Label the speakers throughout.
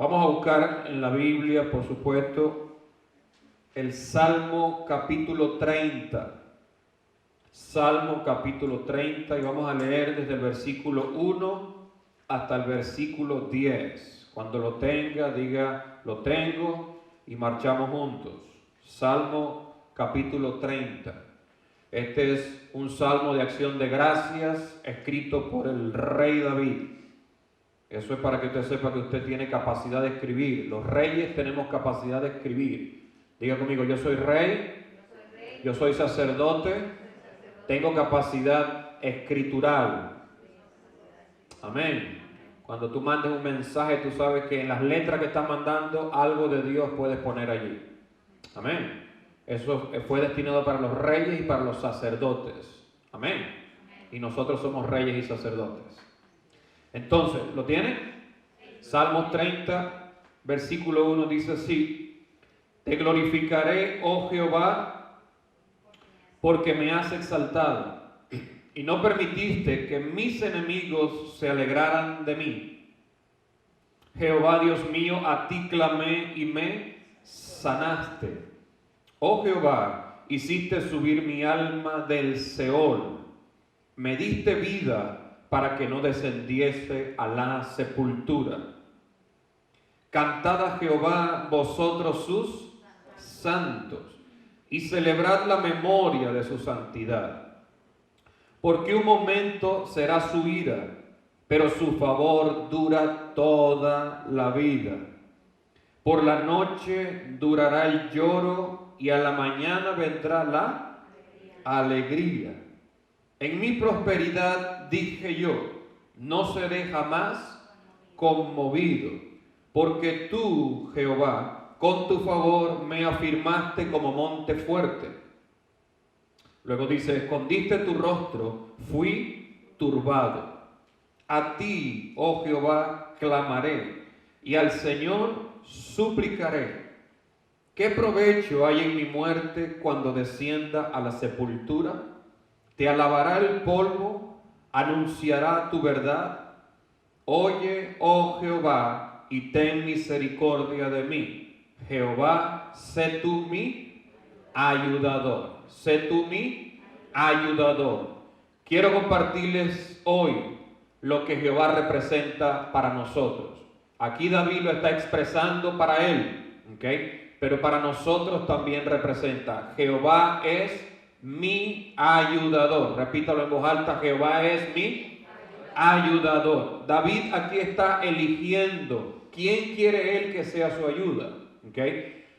Speaker 1: Vamos a buscar en la Biblia, por supuesto, el Salmo capítulo 30. Salmo capítulo 30 y vamos a leer desde el versículo 1 hasta el versículo 10. Cuando lo tenga, diga, lo tengo y marchamos juntos. Salmo capítulo 30. Este es un salmo de acción de gracias escrito por el rey David. Eso es para que usted sepa que usted tiene capacidad de escribir. Los reyes tenemos capacidad de escribir. Diga conmigo, yo soy rey, yo soy sacerdote, tengo capacidad escritural. Amén. Cuando tú mandes un mensaje, tú sabes que en las letras que estás mandando, algo de Dios puedes poner allí. Amén. Eso fue destinado para los reyes y para los sacerdotes. Amén. Y nosotros somos reyes y sacerdotes. Entonces, ¿lo tienen? Salmos 30, versículo 1 dice así: Te glorificaré, oh Jehová, porque me has exaltado, y no permitiste que mis enemigos se alegraran de mí. Jehová Dios mío, a ti clamé y me sanaste. Oh Jehová, hiciste subir mi alma del Seol, me diste vida para que no descendiese a la sepultura. Cantad a Jehová vosotros sus santos, y celebrad la memoria de su santidad. Porque un momento será su ira, pero su favor dura toda la vida. Por la noche durará el lloro, y a la mañana vendrá la alegría. En mi prosperidad dije yo, no seré jamás conmovido, porque tú, Jehová, con tu favor me afirmaste como monte fuerte. Luego dice, escondiste tu rostro, fui turbado. A ti, oh Jehová, clamaré, y al Señor suplicaré. ¿Qué provecho hay en mi muerte cuando descienda a la sepultura? Te alabará el polvo, anunciará tu verdad. Oye, oh Jehová, y ten misericordia de mí. Jehová, sé tú mi ayudador. Sé tú mi ayudador. Quiero compartirles hoy lo que Jehová representa para nosotros. Aquí David lo está expresando para él, ¿ok? Pero para nosotros también representa. Jehová es mi ayudador. Repítalo en voz alta, Jehová es mi ayudador. David aquí está eligiendo quién quiere él que sea su ayuda, ¿ok?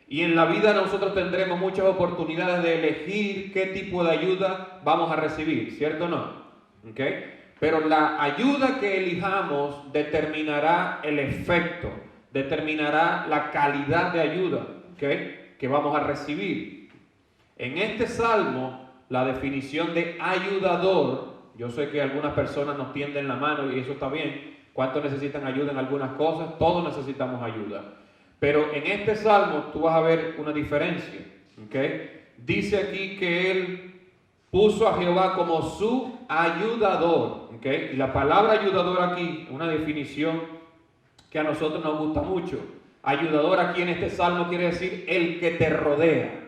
Speaker 1: Y en la vida nosotros tendremos muchas oportunidades de elegir qué tipo de ayuda vamos a recibir, ¿cierto o no? ¿Ok? Pero la ayuda que elijamos determinará el efecto, determinará la calidad de ayuda, ¿ok?, que vamos a recibir. En este salmo, la definición de ayudador, yo sé que algunas personas nos tienden la mano y eso está bien. ¿Cuántos necesitan ayuda en algunas cosas? Todos necesitamos ayuda. Pero en este salmo tú vas a ver una diferencia, ¿ok? Dice aquí que él puso a Jehová como su ayudador, ¿ok? Y la palabra ayudador aquí, una definición que a nosotros nos gusta mucho. Ayudador aquí en este salmo quiere decir el que te rodea.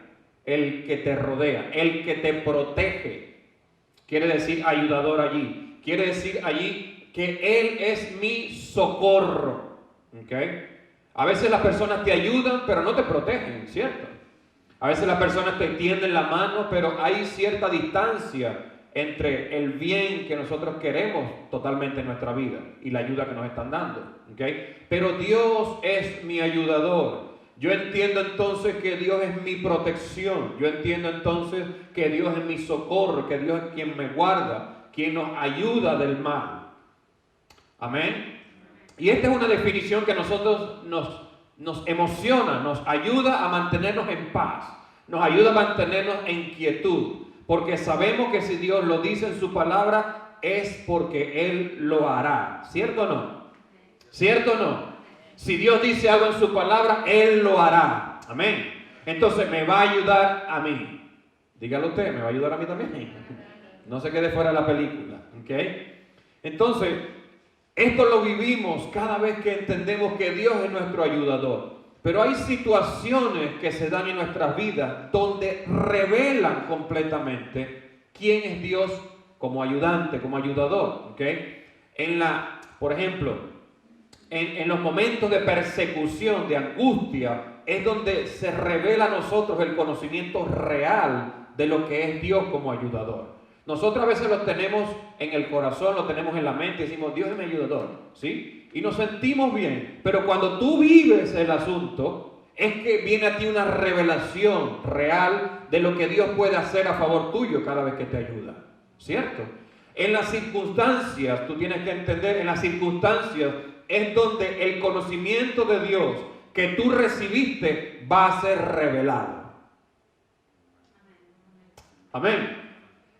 Speaker 1: El que te rodea, el que te protege. Quiere decir ayudador allí. Quiere decir allí que Él es mi socorro. ¿Okay? A veces las personas te ayudan, pero no te protegen, ¿cierto? A veces las personas te tienden la mano, pero hay cierta distancia entre el bien que nosotros queremos totalmente en nuestra vida y la ayuda que nos están dando. ¿Okay? Pero Dios es mi ayudador. Yo entiendo entonces que Dios es mi protección. Yo entiendo entonces que Dios es mi socorro, que Dios es quien me guarda, quien nos ayuda del mal. Amén. Y esta es una definición que a nosotros nos emociona, nos ayuda a mantenernos en paz, nos ayuda a mantenernos en quietud, porque sabemos que si Dios lo dice en su palabra es porque Él lo hará. ¿Cierto o no? ¿Cierto o no? Si Dios dice algo en su palabra, Él lo hará. Amén. Entonces me va a ayudar a mí. Dígalo usted, me va a ayudar a mí también. No se quede fuera de la película. ¿Ok? Entonces, Esto lo vivimos cada vez que entendemos que Dios es nuestro ayudador. Pero hay situaciones que se dan en nuestras vidas donde revelan completamente quién es Dios como ayudante, como ayudador. ¿Okay? Por ejemplo, en los momentos de persecución, de angustia, es donde se revela a nosotros el conocimiento real de lo que es Dios como ayudador. Nosotros a veces lo tenemos en el corazón, lo tenemos en la mente y decimos, Dios es mi ayudador, ¿sí? Y nos sentimos bien, pero cuando tú vives el asunto, es que viene a ti una revelación real de lo que Dios puede hacer a favor tuyo cada vez que te ayuda, ¿cierto? En las circunstancias, tú tienes que entender, en las circunstancias es donde el conocimiento de Dios que tú recibiste va a ser revelado. Amén.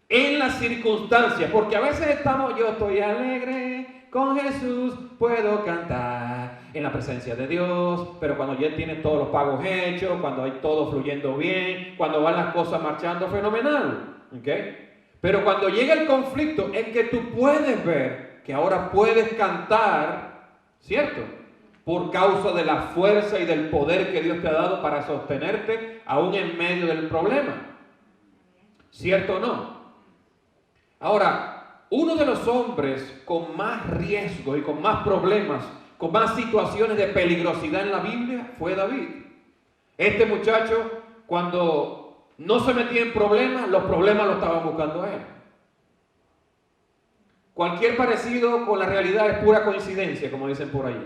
Speaker 1: En las circunstancias, porque a veces yo estoy alegre, con Jesús puedo cantar en la presencia de Dios, pero cuando ya tienes todos los pagos hechos, cuando hay todo fluyendo bien, cuando van las cosas marchando fenomenal, ¿ok? Pero cuando llega el conflicto es que tú puedes ver que ahora puedes cantar, ¿cierto? Por causa de la fuerza y del poder que Dios te ha dado para sostenerte aún en medio del problema, ¿cierto o no? Ahora, uno de los hombres con más riesgo y con más problemas, con más situaciones de peligrosidad en la Biblia fue David. Este muchacho, cuando no se metía en problemas, los problemas lo estaban buscando a él. Cualquier parecido con la realidad es pura coincidencia, como dicen por ahí.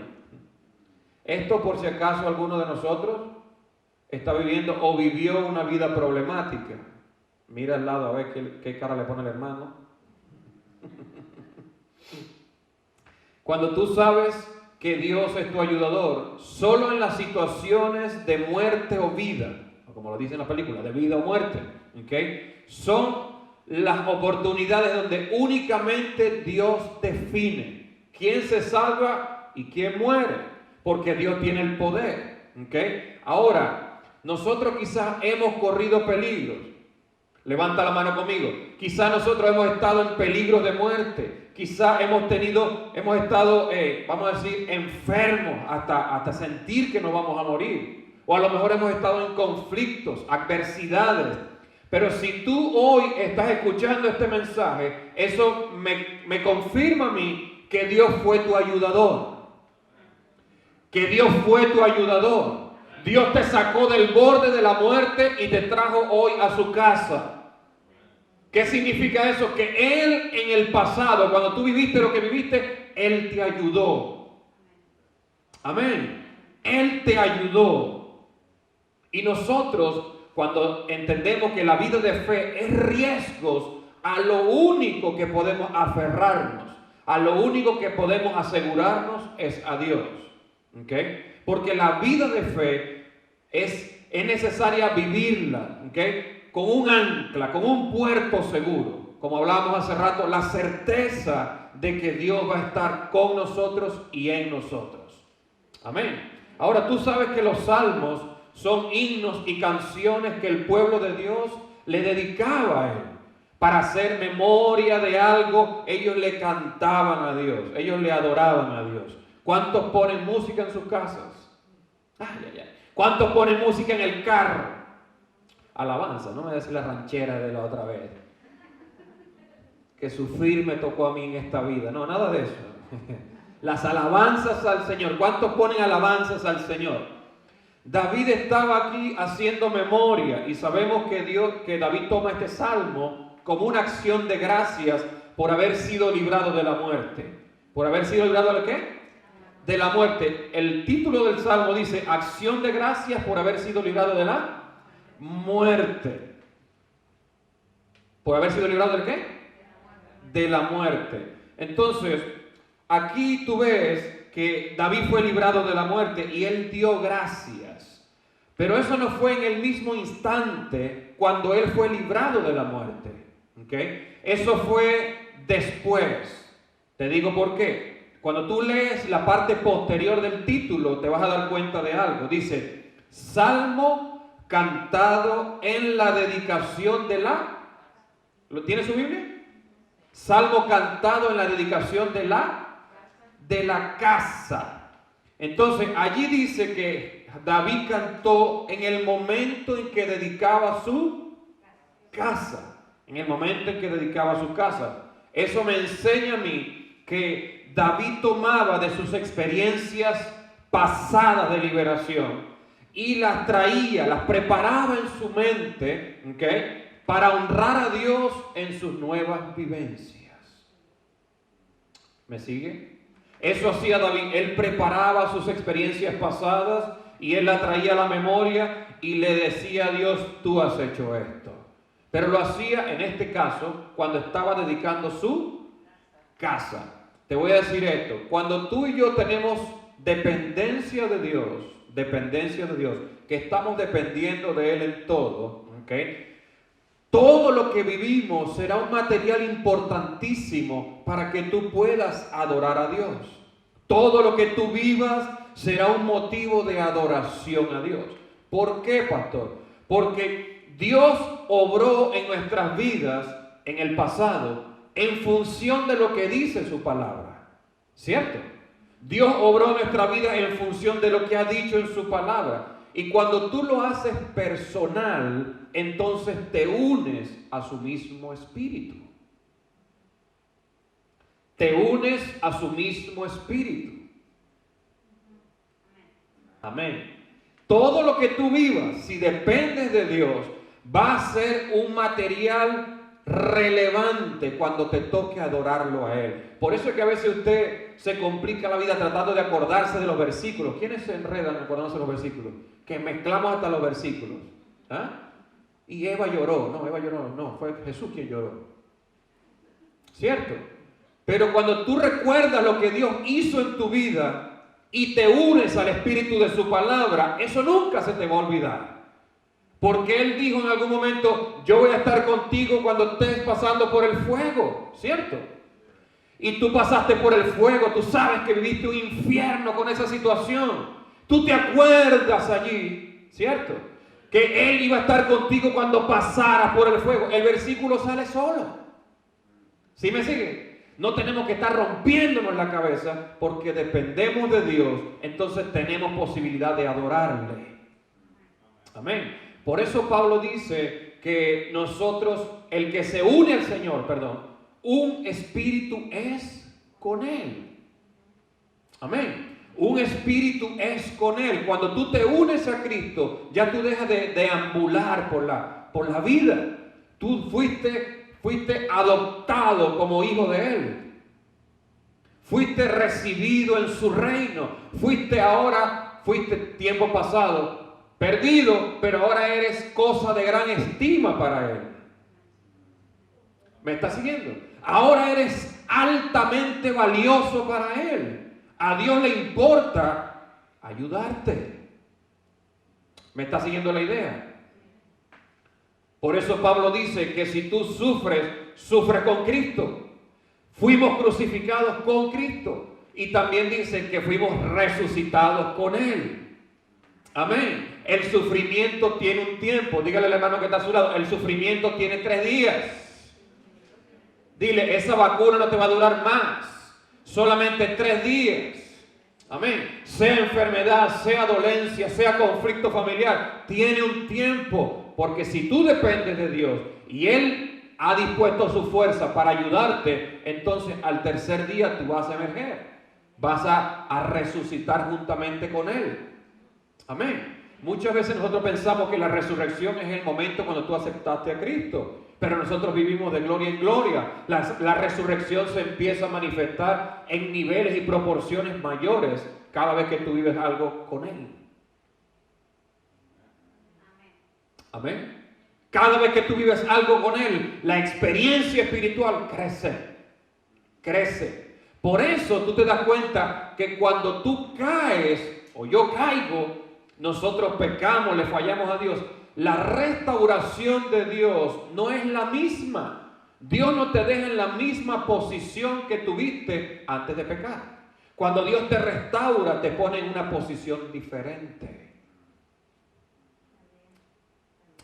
Speaker 1: Esto, por si acaso alguno de nosotros está viviendo o vivió una vida problemática. Mira al lado a ver qué cara le pone el hermano. Cuando tú sabes que Dios es tu ayudador, solo en las situaciones de muerte o vida, como lo dice en la película, de vida o muerte, ¿okay? Son las oportunidades donde únicamente Dios define quién se salva y quién muere, porque Dios tiene el poder, ¿okay? Ahora, nosotros quizás hemos corrido peligros. Levanta la mano conmigo. Quizás nosotros hemos estado en peligro de muerte. Quizás hemos estado, vamos a decir, enfermos hasta sentir que nos vamos a morir. O a lo mejor hemos estado en conflictos, adversidades. Pero si tú hoy estás escuchando este mensaje, eso me confirma a mí que Dios fue tu ayudador. Que Dios fue tu ayudador. Dios te sacó del borde de la muerte y te trajo hoy a su casa. ¿Qué significa eso? Que Él en el pasado, cuando tú viviste lo que viviste, Él te ayudó. Amén. Él te ayudó. Y nosotros, cuando entendemos que la vida de fe es riesgos, a lo único que podemos aferrarnos, a lo único que podemos asegurarnos es a Dios. ¿Okay? Porque la vida de fe es necesaria vivirla, ¿okay? Con un ancla, con un puerto seguro. Como hablábamos hace rato, la certeza de que Dios va a estar con nosotros y en nosotros. Amén. Ahora tú sabes que los salmos son himnos y canciones que el pueblo de Dios le dedicaba a Él. Para hacer memoria de algo, ellos le cantaban a Dios, ellos le adoraban a Dios. ¿Cuántos ponen música en sus casas? ¿Cuántos ponen música en el carro? Alabanza, no me decir la ranchera de la otra vez. Que sufrir me tocó a mí en esta vida. No, nada de eso. Las alabanzas al Señor. ¿Cuántos ponen alabanzas al Señor? David estaba aquí haciendo memoria y sabemos que David toma este salmo como una acción de gracias por haber sido librado de la muerte. ¿Por haber sido librado de qué? De la muerte. El título del salmo dice, acción de gracias por haber sido librado de la muerte. ¿Por haber sido librado del qué? De la muerte. Entonces, aquí tú ves que David fue librado de la muerte y él dio gracias. Pero eso no fue en el mismo instante cuando él fue librado de la muerte. ¿Okay? Eso fue después. Te digo por qué. Cuando tú lees la parte posterior del título, te vas a dar cuenta de algo. Dice, Salmo cantado en la dedicación de la... ¿Lo tiene su Biblia? Salmo cantado en la dedicación de la... de la casa. Entonces allí dice que David cantó en el momento en que dedicaba su casa. En el momento en que dedicaba su casa. Eso me enseña a mí que David tomaba de sus experiencias pasadas de liberación y las traía, las preparaba en su mente, ¿okay?, para honrar a Dios en sus nuevas vivencias. ¿Me sigue? Eso hacía David. Él preparaba sus experiencias pasadas y él la traía a la memoria y le decía a Dios, tú has hecho esto. Pero lo hacía en este caso cuando estaba dedicando su casa. Te voy a decir esto, cuando tú y yo tenemos dependencia de Dios, que estamos dependiendo de Él en todo, ¿okay?, todo lo que vivimos será un material importantísimo para que tú puedas adorar a Dios. Todo lo que tú vivas será un motivo de adoración a Dios. ¿Por qué, pastor? Porque Dios obró en nuestras vidas en el pasado en función de lo que dice su palabra. ¿Cierto? Dios obró en nuestra vida en función de lo que ha dicho en su palabra. Y cuando tú lo haces personal, entonces te unes a su mismo espíritu. Te unes a su mismo espíritu. Amén. Todo lo que tú vivas, si dependes de Dios, va a ser un material relevante cuando te toque adorarlo a Él. Por eso es que a veces usted se complica la vida tratando de acordarse de los versículos. ¿Quiénes se enredan acordándose de los versículos? Que mezclamos hasta los versículos. ¿Ah? Y Eva lloró. No, Eva lloró. No, fue Jesús quien lloró. ¿Cierto? Pero cuando tú recuerdas lo que Dios hizo en tu vida y te unes al espíritu de su palabra, eso nunca se te va a olvidar. Porque Él dijo en algún momento, yo voy a estar contigo cuando estés pasando por el fuego, ¿cierto? Y tú pasaste por el fuego, tú sabes que viviste un infierno con esa situación. Tú te acuerdas allí, ¿cierto?, que Él iba a estar contigo cuando pasaras por el fuego. El versículo sale solo. ¿Sí me sigue? No tenemos que estar rompiéndonos la cabeza porque dependemos de Dios, entonces tenemos posibilidad de adorarle. Amén. Por eso Pablo dice que nosotros, el que se une al Señor, un espíritu es con Él. Amén. Un espíritu es con Él. Cuando tú te unes a Cristo, ya tú dejas de deambular por la vida. Tú fuiste adoptado como hijo de Él. Fuiste recibido en su reino. Fuiste tiempo pasado perdido, pero ahora eres cosa de gran estima para Él. ¿Me estás siguiendo? Ahora eres altamente valioso para Él. A Dios le importa ayudarte. ¿Me está siguiendo la idea? Por eso Pablo dice que si tú sufres con Cristo. Fuimos crucificados con Cristo. Y también dice que fuimos resucitados con Él. Amén. El sufrimiento tiene un tiempo. Dígale al hermano que está a su lado, el sufrimiento tiene 3 días. Dile, esa vacuna no te va a durar más. Solamente 3 días. Amén. Sea enfermedad, sea dolencia, sea conflicto familiar, tiene un tiempo. Porque si tú dependes de Dios y Él ha dispuesto su fuerza para ayudarte, entonces al tercer día tú vas a emerger. Vas a resucitar juntamente con Él. Amén. Muchas veces nosotros pensamos que la resurrección es el momento cuando tú aceptaste a Cristo. Pero nosotros vivimos de gloria en gloria. La resurrección se empieza a manifestar en niveles y proporciones mayores cada vez que tú vives algo con Él. Amén. Cada vez que tú vives algo con Él, la experiencia espiritual crece. Por eso tú te das cuenta que cuando tú caes o yo caigo, nosotros pecamos, le fallamos a Dios. La restauración de Dios no es la misma. Dios no te deja en la misma posición que tuviste antes de pecar. Cuando Dios te restaura, te pone en una posición diferente.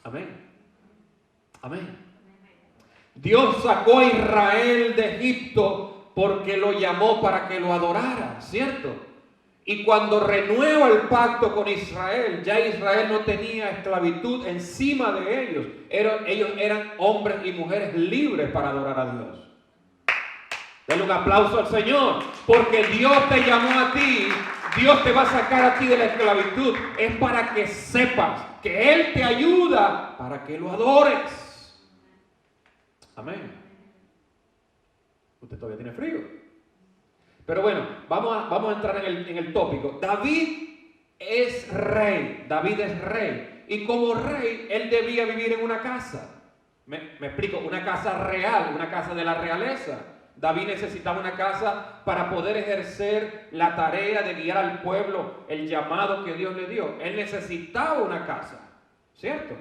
Speaker 1: Amén. Amén. Dios sacó a Israel de Egipto porque lo llamó para que lo adorara, ¿cierto? Y cuando renueva el pacto con Israel, ya Israel no tenía esclavitud encima de ellos. Ellos eran hombres y mujeres libres para adorar a Dios. Denle un aplauso al Señor, porque Dios te llamó a ti, Dios te va a sacar a ti de la esclavitud. Es para que sepas que Él te ayuda para que lo adores. Amén. Usted todavía tiene frío. Pero bueno, vamos a entrar en el tópico. David es rey. David es rey. Y como rey, él debía vivir en una casa. Me explico, una casa real, una casa de la realeza. David necesitaba una casa para poder ejercer la tarea de guiar al pueblo, el llamado que Dios le dio. Él necesitaba una casa, ¿cierto?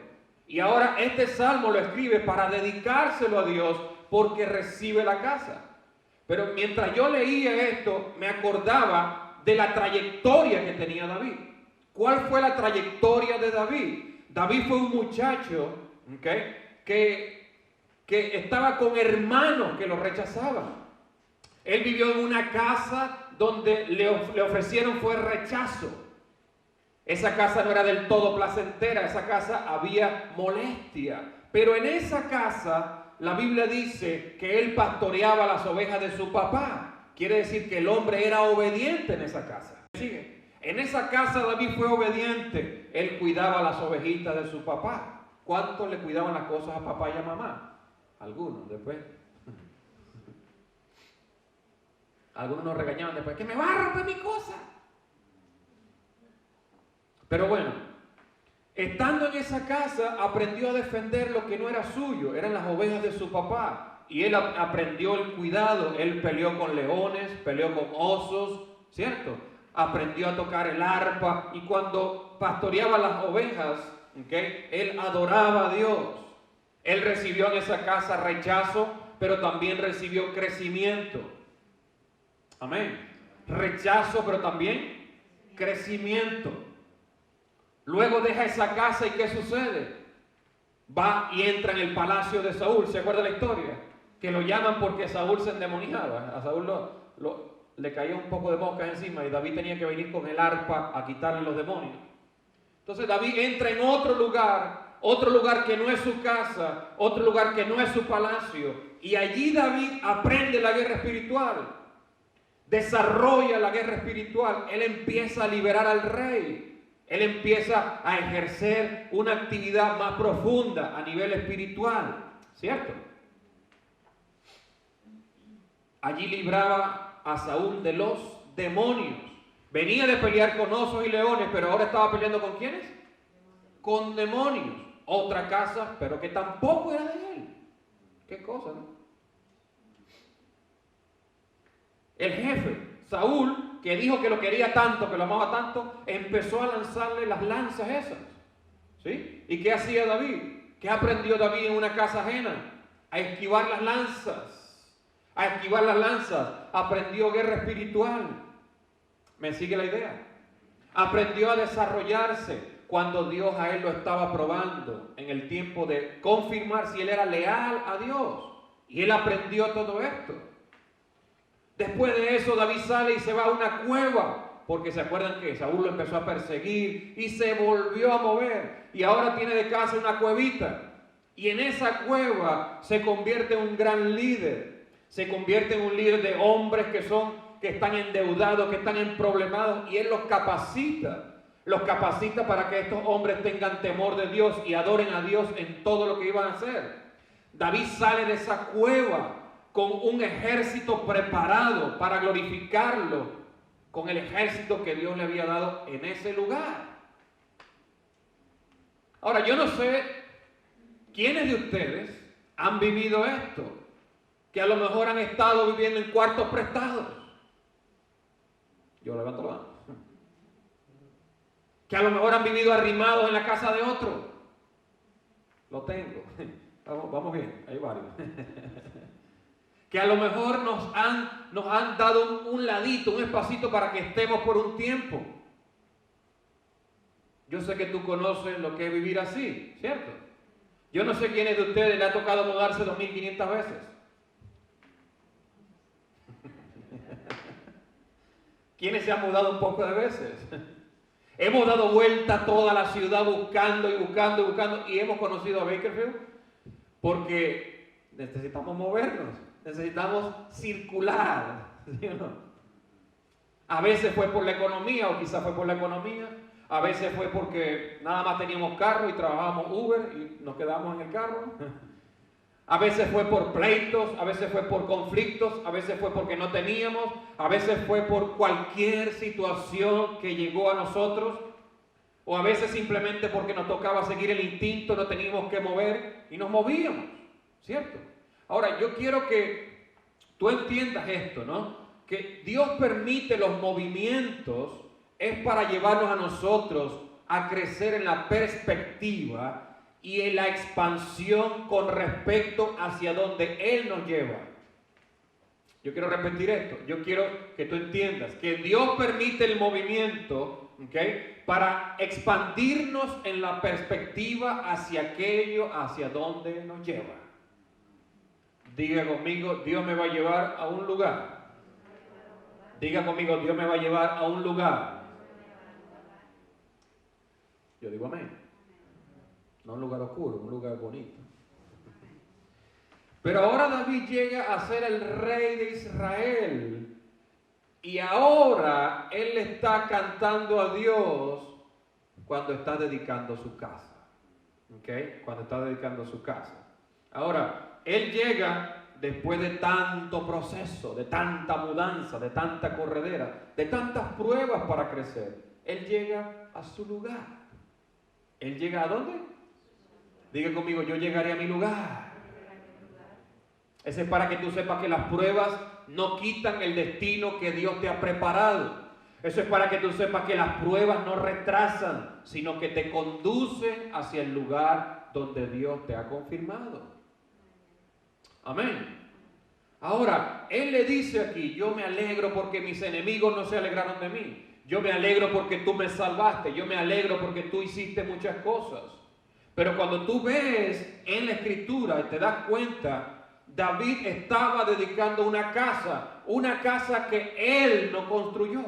Speaker 1: Y ahora este salmo lo escribe para dedicárselo a Dios porque recibe la casa. Pero mientras yo leía esto, me acordaba de la trayectoria que tenía David. ¿Cuál fue la trayectoria de David? David fue un muchacho, ¿okay?, que estaba con hermanos que lo rechazaban. Él vivió en una casa donde le ofrecieron fue rechazo. Esa casa no era del todo placentera, esa casa había molestia. Pero en esa casa la Biblia dice que él pastoreaba las ovejas de su papá. Quiere decir que el hombre era obediente en esa casa. ¿Sigue? En esa casa David fue obediente. Él cuidaba las ovejitas de su papá. ¿Cuántos le cuidaban las cosas a papá y a mamá? Algunos después. Algunos nos regañaban después, que me va a romper mi cosa. Pero bueno, estando en esa casa, aprendió a defender lo que no era suyo, eran las ovejas de su papá. Y él aprendió el cuidado, él peleó con leones, peleó con osos, ¿cierto? Aprendió a tocar el arpa y cuando pastoreaba las ovejas, ¿okay?, él adoraba a Dios. Él recibió en esa casa rechazo, pero también recibió crecimiento. Amén. Rechazo, pero también crecimiento. Luego deja esa casa y ¿qué sucede? Va y entra en el palacio de Saúl. ¿Se acuerda la historia? Que lo llaman porque Saúl se endemoniaba. A Saúl le caía un poco de moscas encima y David tenía que venir con el arpa a quitarle los demonios. Entonces David entra en otro lugar que no es su casa, otro lugar que no es su palacio. Y allí David aprende la guerra espiritual, desarrolla la guerra espiritual. Él empieza a liberar al rey. Él empieza a ejercer una actividad más profunda a nivel espiritual, ¿cierto? Allí libraba a Saúl de los demonios. Venía de pelear con osos y leones, pero ahora estaba peleando ¿con quiénes? Con demonios. Otra casa, pero que tampoco era de él. Qué cosa, ¿no? El jefe, Saúl, que dijo que lo quería tanto, que lo amaba tanto, empezó a lanzarle las lanzas esas. ¿Sí? ¿Y qué hacía David? ¿Qué aprendió David en una casa ajena? A esquivar las lanzas. A esquivar las lanzas. Aprendió guerra espiritual. ¿Me sigue la idea? Aprendió a desarrollarse cuando Dios a él lo estaba probando en el tiempo de confirmar si él era leal a Dios. Y él aprendió todo esto. Después de eso David sale y se va a una cueva, porque se acuerdan que Saúl lo empezó a perseguir y se volvió a mover y ahora tiene de casa una cuevita y en esa cueva se convierte en un gran líder, se convierte en un líder de hombres que están endeudados, que están emproblemados y él los capacita para que estos hombres tengan temor de Dios y adoren a Dios en todo lo que iban a hacer. David sale de esa cueva con un ejército preparado para glorificarlo, con el ejército que Dios le había dado en ese lugar. Ahora, yo no sé quiénes de ustedes han vivido esto, que a lo mejor han estado viviendo en cuartos prestados. Yo levanto la mano. Que a lo mejor han vivido arrimados en la casa de otro. Lo tengo. Vamos bien, hay varios. Que a lo mejor nos han dado un ladito, un espacito para que estemos por un tiempo. Yo sé que tú conoces lo que es vivir así, ¿cierto? Yo no sé quiénes de ustedes le ha tocado mudarse 2500 veces. ¿Quiénes se han mudado un poco de veces? Hemos dado vuelta a toda la ciudad buscando y buscando y buscando y hemos conocido a Bakersfield porque necesitamos movernos, necesitamos circular, ¿sí o no? A veces fue por la economía o quizás fue por la economía, a veces fue porque nada más teníamos carro y trabajábamos Uber y nos quedamos en el carro. A veces fue por pleitos, a veces fue por conflictos, a veces fue porque no teníamos, a veces fue por cualquier situación que llegó a nosotros, o a veces simplemente porque nos tocaba seguir el instinto, no teníamos que mover y nos movíamos, ¿cierto? Ahora, yo quiero que tú entiendas esto, ¿no? Que Dios permite los movimientos es para llevarnos a nosotros a crecer en la perspectiva y en la expansión con respecto hacia donde Él nos lleva. Yo quiero repetir esto. Yo quiero que tú entiendas que Dios permite el movimiento, ¿okay?, para expandirnos en la perspectiva hacia aquello, hacia donde nos lleva. Diga conmigo, Dios me va a llevar a un lugar. Diga conmigo, Dios me va a llevar a un lugar. Yo digo amén. No un lugar oscuro, un lugar bonito. Pero ahora David llega a ser el rey de Israel. Y ahora él le está cantando a Dios cuando está dedicando su casa. ¿Okay? Cuando está dedicando su casa. Ahora, él llega después de tanto proceso, de tanta mudanza, de tanta corredera, de tantas pruebas para crecer. Él llega a su lugar. ¿Él llega a dónde? Diga conmigo, yo llegaré a mi lugar. Ese es para que tú sepas que las pruebas no quitan el destino que Dios te ha preparado. Eso es para que tú sepas que las pruebas no retrasan, sino que te conducen hacia el lugar donde Dios te ha confirmado. Amén. Ahora, Él le dice aquí, yo me alegro porque mis enemigos no se alegraron de mí. Yo me alegro porque tú me salvaste. Yo me alegro porque tú hiciste muchas cosas. Pero cuando tú ves en la escritura y te das cuenta, David estaba dedicando una casa que él no construyó,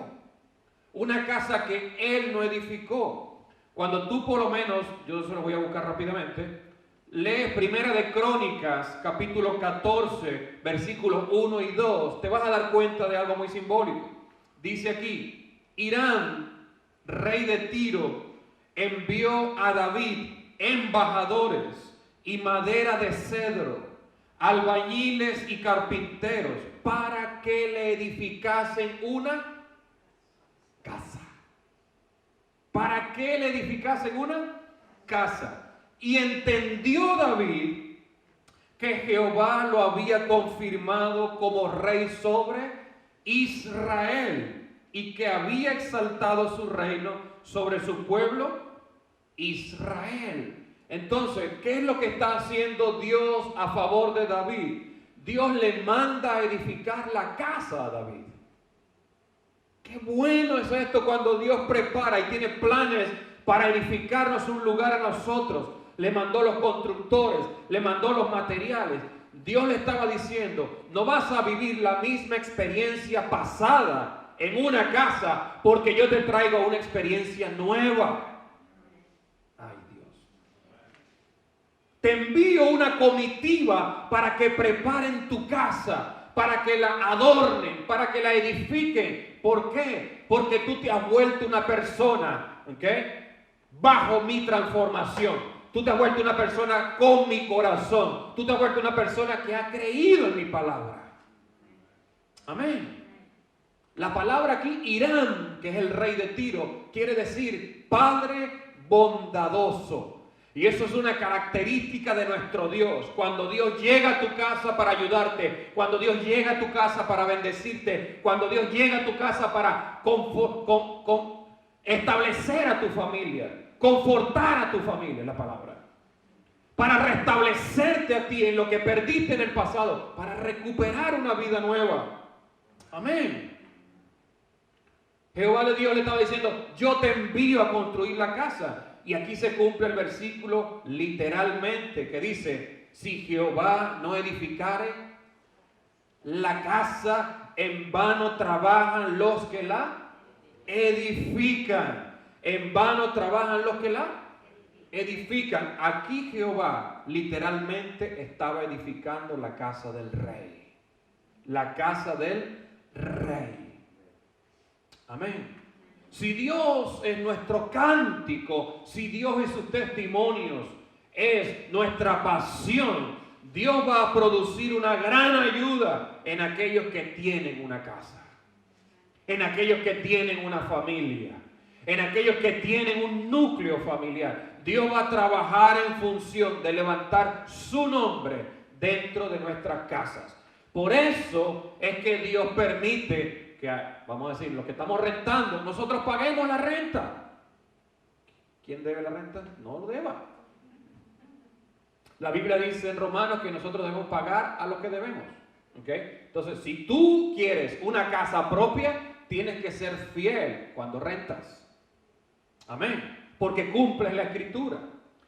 Speaker 1: una casa que él no edificó. Cuando tú por lo menos, yo se lo voy a buscar rápidamente, lees Primera de Crónicas, capítulo 14, versículos 1 y 2, te vas a dar cuenta de algo muy simbólico. Dice aquí, Hiram, rey de Tiro, envió a David embajadores y madera de cedro, albañiles y carpinteros, para que le edificasen una casa. ¿Para qué le edificasen una casa? Y entendió David que Jehová lo había confirmado como rey sobre Israel y que había exaltado su reino sobre su pueblo Israel. Entonces, ¿qué es lo que está haciendo Dios a favor de David? Dios le manda a edificar la casa a David. Qué bueno es esto cuando Dios prepara y tiene planes para edificarnos un lugar a nosotros. Le mandó los constructores, le mandó los materiales. Dios le estaba diciendo, no vas a vivir la misma experiencia pasada en una casa porque yo te traigo una experiencia nueva. Ay, Dios. Te envío una comitiva para que preparen tu casa, para que la adornen, para que la edifiquen. ¿Por qué? Porque tú te has vuelto una persona, ¿ok?, bajo mi transformación. Tú te has vuelto una persona con mi corazón. Tú te has vuelto una persona que ha creído en mi palabra. Amén. La palabra aquí, Hiram, que es el rey de Tiro, quiere decir Padre bondadoso. Y eso es una característica de nuestro Dios. Cuando Dios llega a tu casa para ayudarte, cuando Dios llega a tu casa para bendecirte, cuando Dios llega a tu casa para establecer a tu familia, confortar a tu familia, es la palabra, para restablecerte a ti en lo que perdiste en el pasado, para recuperar una vida nueva. Amén. Jehová le estaba diciendo, yo te envío a construir la casa. Y aquí se cumple el versículo literalmente que dice, si Jehová no edificare la casa, en vano trabajan los que la edifican. En vano trabajan los que la edifican. Aquí Jehová literalmente estaba edificando la casa del rey. La casa del rey. Amén. Si Dios es nuestro cántico, si Dios es sus testimonios, es nuestra pasión, Dios va a producir una gran ayuda en aquellos que tienen una casa, en aquellos que tienen una familia, en aquellos que tienen un núcleo familiar. Dios va a trabajar en función de levantar su nombre dentro de nuestras casas. Por eso es que Dios permite que, vamos a decir, los que estamos rentando, nosotros paguemos la renta. ¿Quién debe la renta? No lo deba. La Biblia dice en Romanos que nosotros debemos pagar a los que debemos. ¿Okay? Entonces, si tú quieres una casa propia, tienes que ser fiel cuando rentas. Amén. Porque cumples la escritura.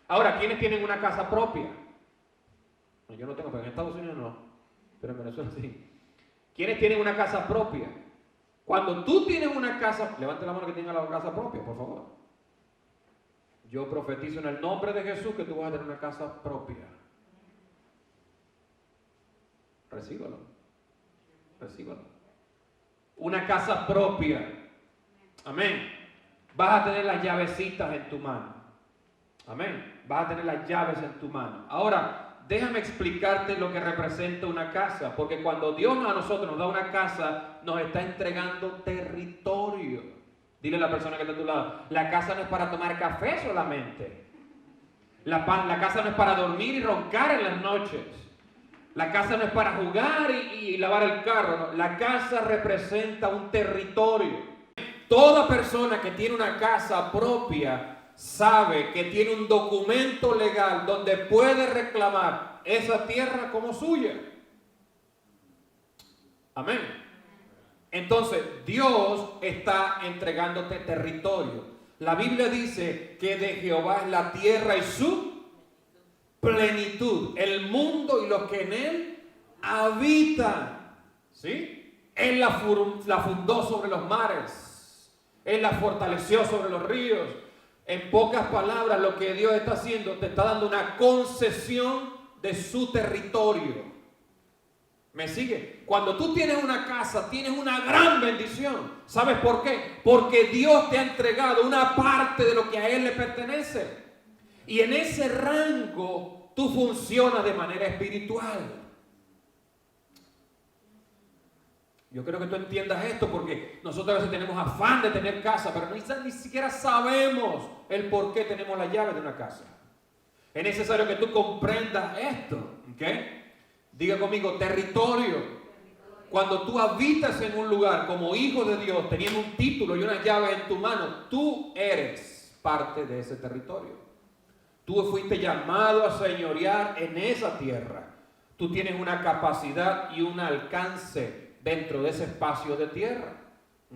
Speaker 1: Ahora, ¿quiénes tienen una casa propia? Yo no tengo, pero en Estados Unidos no. Pero en Venezuela sí. ¿Quiénes tienen una casa propia? Cuando tú tienes una casa, levante la mano que tenga la casa propia, por favor. Yo profetizo en el nombre de Jesús que tú vas a tener una casa propia. Recíbalo. Recíbalo. Una casa propia. Amén. Vas a tener las llavecitas en tu mano. Amén. Vas a tener las llaves en tu mano. Ahora, déjame explicarte lo que representa una casa. Porque cuando Dios a nosotros nos da una casa, nos está entregando territorio. Dile a la persona que está a tu lado, la casa no es para tomar café solamente. La casa no es para dormir y roncar en las noches. La casa no es para jugar y lavar el carro. No. La casa representa un territorio. Toda persona que tiene una casa propia sabe que tiene un documento legal donde puede reclamar esa tierra como suya. Amén. Entonces, Dios está entregándote territorio. La Biblia dice que de Jehová es la tierra y su plenitud, el mundo y los que en él habitan. ¿Sí? Él la fundó sobre los mares, Él la fortaleció sobre los ríos. En pocas palabras, lo que Dios está haciendo, te está dando una concesión de su territorio. ¿Me sigue? Cuando tú tienes una casa, tienes una gran bendición. ¿Sabes por qué? Porque Dios te ha entregado una parte de lo que a Él le pertenece. Y en ese rango tú funcionas de manera espiritual. Yo creo que tú entiendas esto porque nosotros a veces tenemos afán de tener casa, pero ni siquiera sabemos el por qué tenemos la llave de una casa. Es necesario que tú comprendas esto. ¿Ok? Diga conmigo, territorio. Cuando tú habitas en un lugar como hijo de Dios, teniendo un título y una llave en tu mano, tú eres parte de ese territorio. Tú fuiste llamado a señorear en esa tierra. Tú tienes una capacidad y un alcance dentro de ese espacio de tierra.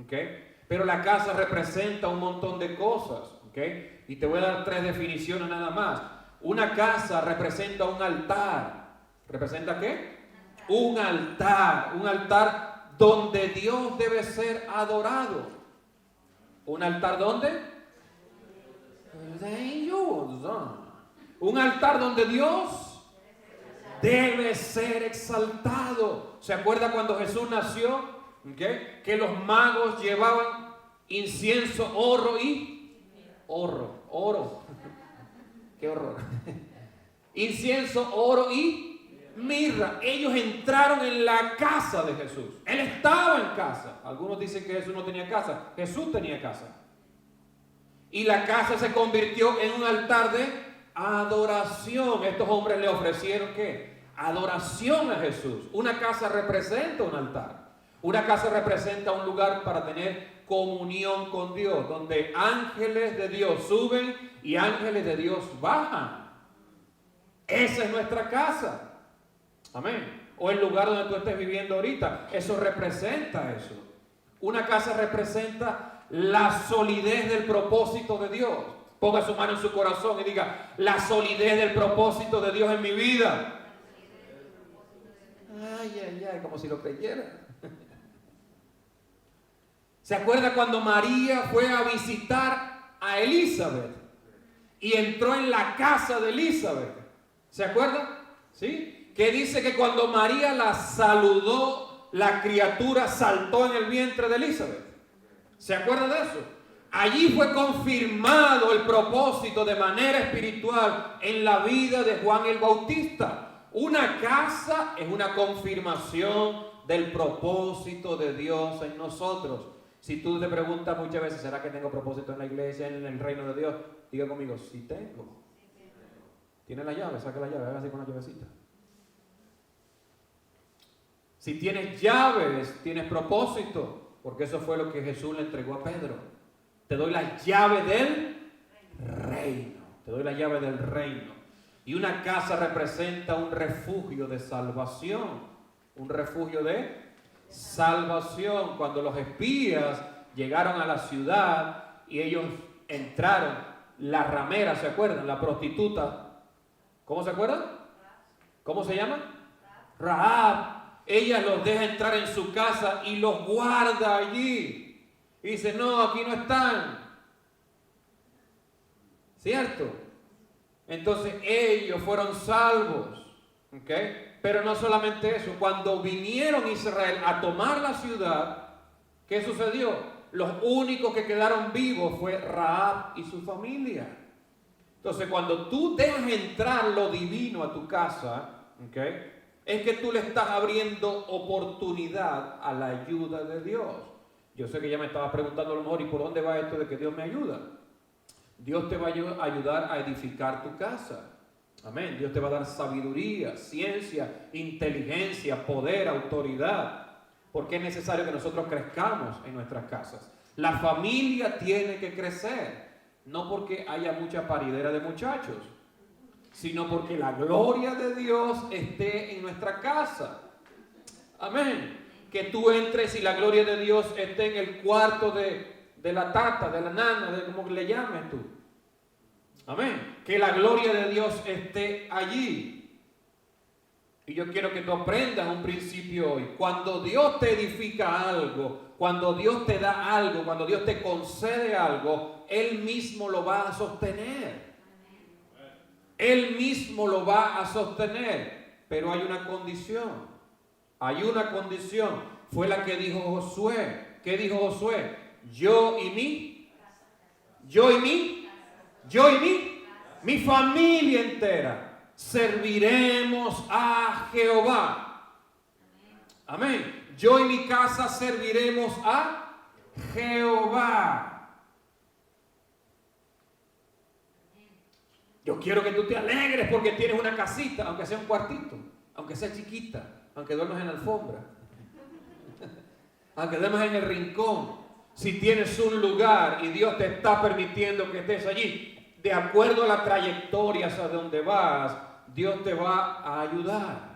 Speaker 1: ¿Okay? Pero la casa representa un montón de cosas. ¿Okay? Y te voy a dar 3 definiciones nada más. Una casa representa un altar. ¿Representa qué? Un altar donde Dios debe ser adorado. ¿Un altar dónde? Un altar donde Dios debe ser exaltado. ¿Se acuerda cuando Jesús nació? ¿Okay? Que los magos llevaban incienso, oro. Qué horror. Incienso, oro y mirra. Ellos entraron en la casa de Jesús. Él estaba en casa. Algunos dicen que Jesús no tenía casa. Jesús tenía casa. Y la casa se convirtió en un altar de adoración. Estos hombres le ofrecieron ¿qué? Adoración a Jesús. Una casa representa un altar. Una casa representa un lugar para tener comunión con Dios, donde ángeles de Dios suben y ángeles de Dios bajan. Esa es nuestra casa. Amén. O el lugar donde tú estés viviendo ahorita. Eso representa eso. Una casa representa la solidez del propósito de Dios. Ponga su mano en su corazón y diga, la solidez del propósito de Dios en mi vida. Ay, como si lo creyera. ¿Se acuerda cuando María fue a visitar a Elizabeth y entró en la casa de Elizabeth? ¿Se acuerda? ¿Sí? Que dice que cuando María la saludó, la criatura saltó en el vientre de Elizabeth. ¿Se acuerda de eso? Allí fue confirmado el propósito de manera espiritual en la vida de Juan el Bautista. Una casa es una confirmación del propósito de Dios en nosotros. Si tú te preguntas muchas veces, ¿será que tengo propósito en la iglesia, en el reino de Dios? Diga conmigo, sí tengo. ¿Tiene la llave? Saque la llave, hágase con la llavecita. Si tienes llaves, tienes propósito, porque eso fue lo que Jesús le entregó a Pedro. Te doy la llave del reino. Te doy la llave del reino. Y una casa representa un refugio de salvación. Un refugio de salvación. Cuando los espías llegaron a la ciudad y ellos entraron, la ramera, ¿se acuerdan? La prostituta. ¿Cómo se acuerdan? ¿Cómo se llama? Rahab. Ella los deja entrar en su casa y los guarda allí. Y dice, no, aquí no están. ¿Cierto? Entonces ellos fueron salvos. ¿Ok? Pero no solamente eso. Cuando vinieron a Israel a tomar la ciudad, ¿qué sucedió? Los únicos que quedaron vivos fue Rahab y su familia. Entonces cuando tú dejas entrar lo divino a tu casa, ¿ok?, es que tú le estás abriendo oportunidad a la ayuda de Dios. Yo sé que ya me estabas preguntando a lo mejor, ¿y por dónde va esto de que Dios me ayuda? Dios te va a ayudar a edificar tu casa. Amén. Dios te va a dar sabiduría, ciencia, inteligencia, poder, autoridad. Porque es necesario que nosotros crezcamos en nuestras casas. La familia tiene que crecer. No porque haya mucha paridera de muchachos, sino porque la gloria de Dios esté en nuestra casa. Amén. Que tú entres y la gloria de Dios esté en el cuarto de la tata, de la nana, de como le llames tú. Amén. Que la gloria de Dios esté allí. Y yo quiero que tú aprendas un principio hoy. Cuando Dios te edifica algo, cuando Dios te da algo, cuando Dios te concede algo, Él mismo lo va a sostener. Él mismo lo va a sostener, pero hay una condición. Hay una condición. Fue la que dijo Josué. ¿Qué dijo Josué? Yo y mi familia entera serviremos a Jehová. Amén. Yo y mi casa serviremos a Jehová. Yo quiero que tú te alegres porque tienes una casita, aunque sea un cuartito, aunque sea chiquita, aunque duermas en la alfombra, aunque duermas en el rincón. Si tienes un lugar y Dios te está permitiendo que estés allí, de acuerdo a la trayectoria hacia donde vas, Dios te va a ayudar.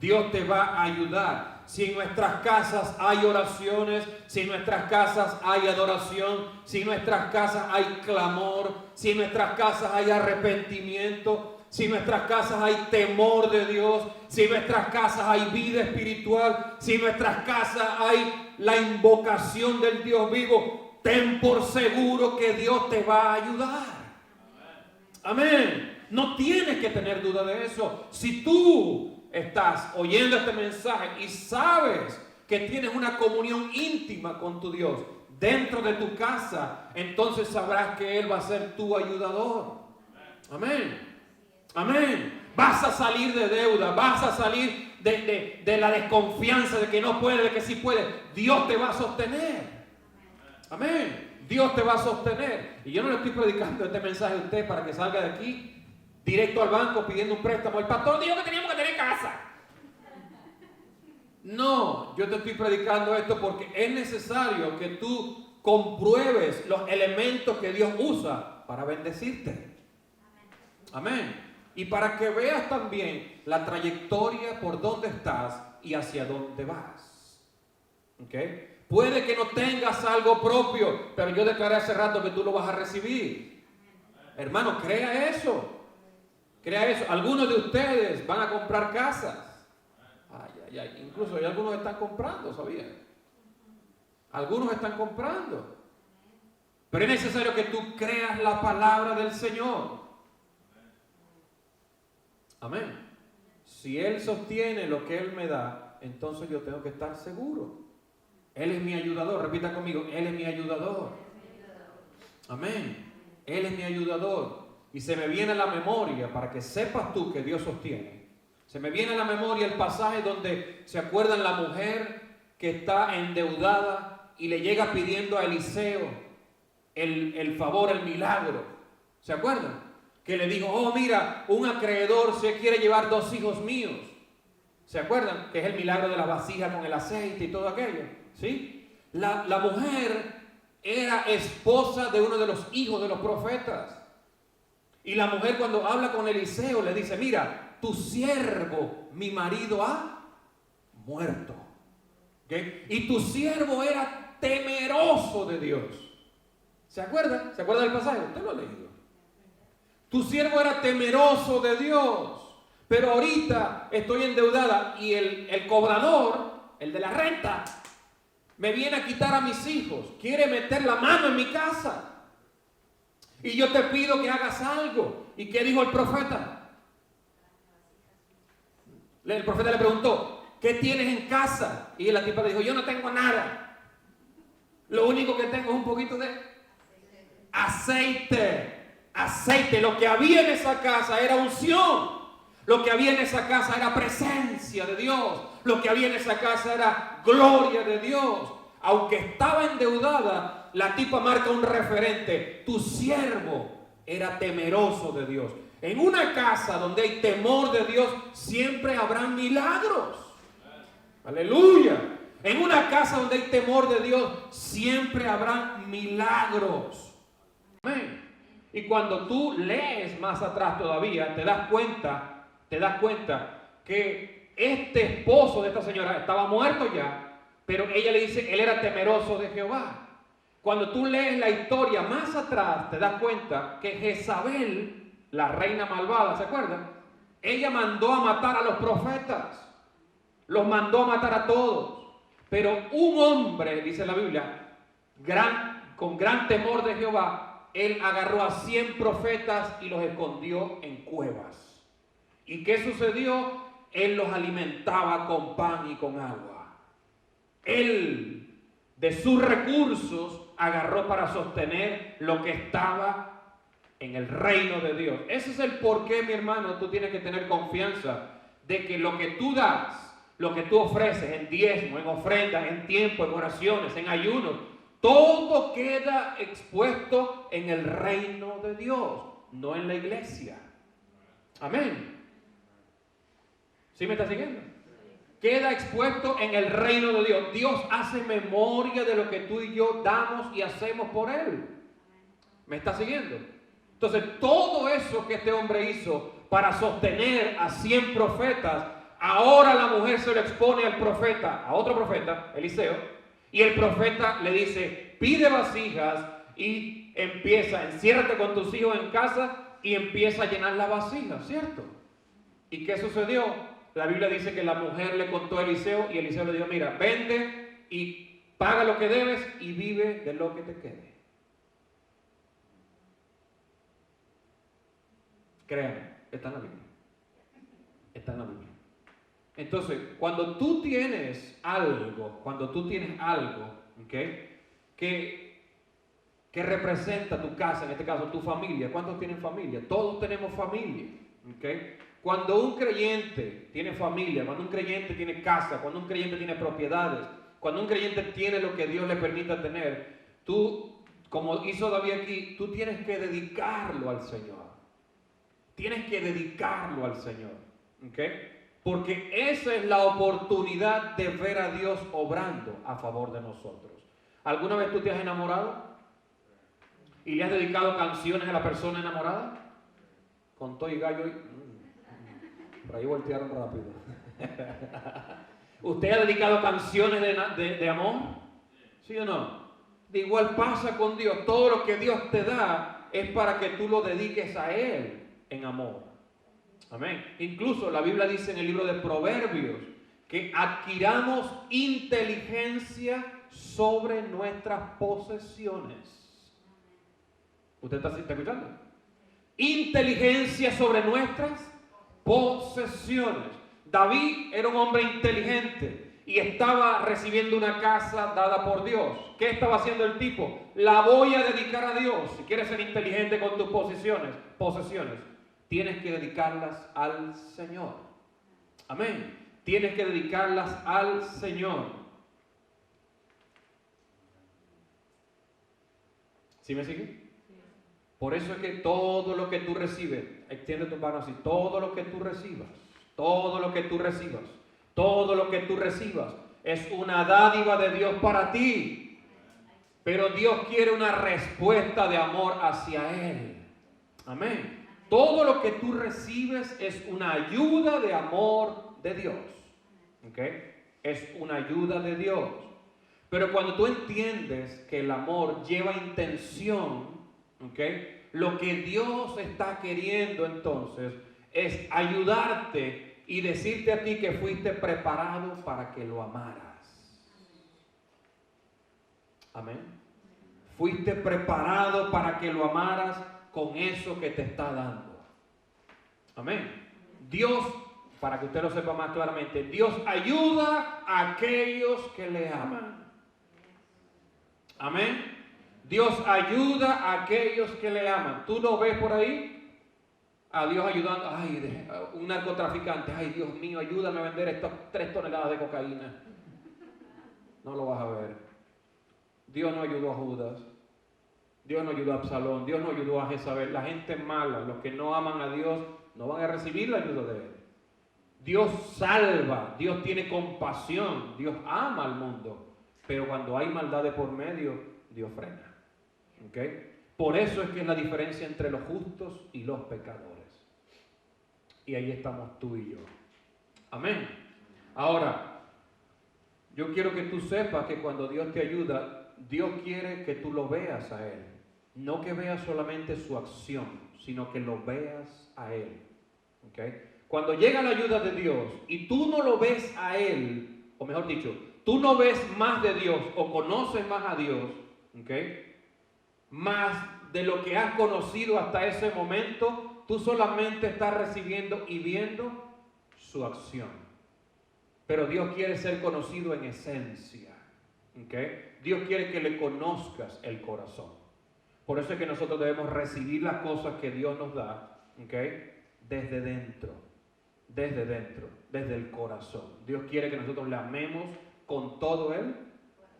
Speaker 1: Dios te va a ayudar. Si en nuestras casas hay oraciones, si en nuestras casas hay adoración, si en nuestras casas hay clamor, si en nuestras casas hay arrepentimiento, si en nuestras casas hay temor de Dios, si en nuestras casas hay vida espiritual, si en nuestras casas hay la invocación del Dios vivo, ten por seguro que Dios te va a ayudar. Amén. No tienes que tener duda de eso. Si tú estás oyendo este mensaje y sabes que tienes una comunión íntima con tu Dios dentro de tu casa, entonces sabrás que Él va a ser tu ayudador. Amén. Amén. Vas a salir de deuda, vas a salir de la desconfianza de que no puede, de que sí puede. Dios te va a sostener. Amén. Dios te va a sostener. Y yo no le estoy predicando este mensaje a usted para que salga de aquí directo al banco pidiendo un préstamo. El pastor dijo que teníamos que tener casa. No, yo te estoy predicando esto porque es necesario que tú compruebes los elementos que Dios usa para bendecirte. Amén. Y para que veas también la trayectoria por dónde estás y hacia dónde vas. ¿Ok? Puede que no tengas algo propio, pero yo declaré hace rato que tú lo vas a recibir. Hermano, crea eso. Crea eso. Algunos de ustedes van a comprar casas. Ay, ay, ay. Incluso hay algunos que están comprando, ¿sabían? Algunos están comprando. Pero es necesario que tú creas la palabra del Señor. Amén. Si Él sostiene lo que Él me da, entonces yo tengo que estar seguro. Él es mi ayudador. Repita conmigo, Él es mi ayudador. Amén. Él es mi ayudador. Y se me viene a la memoria, para que sepas tú que Dios sostiene. Se me viene a la memoria el pasaje donde se acuerdan la mujer que está endeudada y le llega pidiendo a Eliseo el favor, el milagro. ¿Se acuerdan? Que le dijo, oh mira, un acreedor se quiere llevar 2 hijos míos. ¿Se acuerdan? Que es el milagro de la vasija con el aceite y todo aquello. ¿Sí? La mujer era esposa de uno de los hijos de los profetas. Y la mujer cuando habla con Eliseo le dice, mira, tu siervo, mi marido, ha muerto. ¿Okay? Y tu siervo era temeroso de Dios. ¿Se acuerda? ¿Se acuerda del pasaje? Usted lo ha leído. Tu siervo era temeroso de Dios. Pero ahorita estoy endeudada y el cobrador, el de la renta, me viene a quitar a mis hijos. Quiere meter la mano en mi casa. Y yo te pido que hagas algo. ¿Y qué dijo el profeta? El profeta le preguntó, ¿qué tienes en casa? Y la tipa le dijo, yo no tengo nada. Lo único que tengo es un poquito de aceite. Aceite. Lo que había en esa casa era unción. Lo que había en esa casa era presencia de Dios. Lo que había en esa casa era gloria de Dios. Aunque estaba endeudada, la tipa marca un referente. Tu siervo era temeroso de Dios. En una casa donde hay temor de Dios, siempre habrán milagros. Aleluya. En una casa donde hay temor de Dios, siempre habrán milagros. Amén. Y cuando tú lees más atrás todavía, te das cuenta que este esposo de esta señora estaba muerto ya, pero ella le dice, él era temeroso de Jehová. Cuando tú lees la historia más atrás, te das cuenta que Jezabel, la reina malvada, ¿se acuerdan? Ella mandó a matar a los profetas. Los mandó a matar a todos. Pero un hombre, dice la Biblia, con gran temor de Jehová, él agarró a 100 profetas y los escondió en cuevas. ¿Y qué sucedió? Él los alimentaba con pan y con agua. Él, de sus recursos, agarró para sostener lo que estaba en el reino de Dios. Ese es el porqué, mi hermano, tú tienes que tener confianza de que lo que tú das, lo que tú ofreces en diezmo, en ofrendas, en tiempo, en oraciones, en ayunos, todo queda expuesto en el reino de Dios, no en la iglesia. Amén. ¿Sí me está siguiendo? Queda expuesto en el reino de Dios. Dios hace memoria de lo que tú y yo damos y hacemos por Él. ¿Me está siguiendo? Entonces, todo eso que este hombre hizo para sostener a 100 profetas, ahora la mujer se lo expone al profeta, a otro profeta, Eliseo, y el profeta le dice, pide vasijas y enciérrate con tus hijos en casa y empieza a llenar las vasijas, ¿cierto? ¿Y qué sucedió? La Biblia dice que la mujer le contó a Eliseo y Eliseo le dijo, mira, vende y paga lo que debes y vive de lo que te quede. Créanme, está en la Biblia. Está en la Biblia. Entonces, cuando tú tienes algo, ¿okay? que representa tu casa, en este caso tu familia. ¿Cuántos tienen familia? Todos tenemos familia, ¿okay? Cuando un creyente tiene familia, cuando un creyente tiene casa, cuando un creyente tiene propiedades, cuando un creyente tiene lo que Dios le permita tener, tú, como hizo David aquí, tú tienes que dedicarlo al Señor. Tienes que dedicarlo al Señor, ¿ok? Porque esa es la oportunidad de ver a Dios obrando a favor de nosotros. ¿Alguna vez tú te has enamorado? ¿Y le has dedicado canciones a la persona enamorada? Con todo y gallo y... Por ahí voltearon rápido. ¿Usted ha dedicado canciones de amor? ¿Sí o no? De igual pasa con Dios. Todo lo que Dios te da es para que tú lo dediques a Él en amor. Amén. Incluso la Biblia dice en el libro de Proverbios que adquiramos inteligencia sobre nuestras posesiones. ¿Usted está escuchando? Inteligencia sobre nuestras posesiones. David era un hombre inteligente y estaba recibiendo una casa dada por Dios. ¿Qué estaba haciendo el tipo? La voy a dedicar a Dios. Si quieres ser inteligente con tus posesiones, tienes que dedicarlas al Señor. Amén. Tienes que dedicarlas al Señor. ¿Sí me sigue? Por eso es que todo lo que tú recibes, extiende tu mano así, todo lo que tú recibas, todo lo que tú recibas, todo lo que tú recibas es una dádiva de Dios para ti. Pero Dios quiere una respuesta de amor hacia Él. Amén. Todo lo que tú recibes es una ayuda de amor de Dios. ¿Ok? Es una ayuda de Dios. Pero cuando tú entiendes que el amor lleva intención, ¿ok? Lo que Dios está queriendo entonces es ayudarte y decirte a ti que fuiste preparado para que lo amaras. Amén. Fuiste preparado para que lo amaras con eso que te está dando. Amén. Dios, para que usted lo sepa más claramente, Dios ayuda a aquellos que le aman. Amén. Dios ayuda a aquellos que le aman. ¿Tú no ves por ahí a Dios ayudando? Ay, un narcotraficante. Ay, Dios mío, ayúdame a vender estas 3 toneladas de cocaína. No lo vas a ver. Dios no ayudó a Judas. Dios no ayudó a Absalón. Dios no ayudó a Jezabel. La gente mala, los que no aman a Dios, no van a recibir la ayuda de Él. Dios salva. Dios tiene compasión. Dios ama al mundo. Pero cuando hay maldad de por medio, Dios frena. ¿Okay? Por eso es que es la diferencia entre los justos y los pecadores. Y ahí estamos tú y yo. Amén. Ahora, yo quiero que tú sepas que cuando Dios te ayuda, Dios quiere que tú lo veas a Él. No que veas solamente su acción, sino que lo veas a Él. ¿Okay? Cuando llega la ayuda de Dios y tú no lo ves a Él, o mejor dicho, tú no ves más de Dios o conoces más a Dios, ¿okay? Más de lo que has conocido hasta ese momento, tú solamente estás recibiendo y viendo su acción. Pero Dios quiere ser conocido en esencia, ¿okay? Dios quiere que le conozcas el corazón. Por eso es que nosotros debemos recibir las cosas que Dios nos da, ¿okay? Desde dentro, desde el corazón. Dios quiere que nosotros le amemos con todo el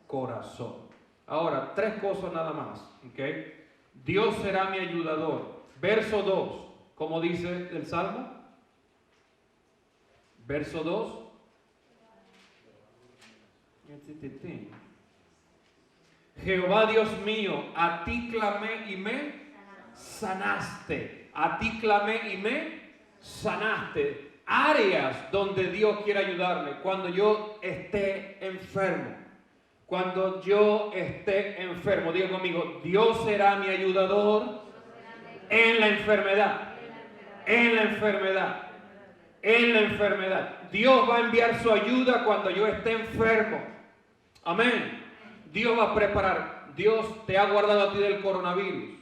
Speaker 1: corazón. Ahora, 3 cosas nada más. ¿Okay? Dios será mi ayudador. Verso 2, ¿cómo dice el Salmo? Verso 2. Jehová Dios mío, a ti clamé y me sanaste. A ti clamé y me sanaste. Áreas donde Dios quiere ayudarme. Cuando yo esté enfermo. Cuando yo esté enfermo. Diga conmigo, Dios será mi ayudador en la enfermedad. En la enfermedad. En la enfermedad. Dios va a enviar su ayuda cuando yo esté enfermo. Amén. Dios va a preparar. Dios te ha guardado a ti del coronavirus.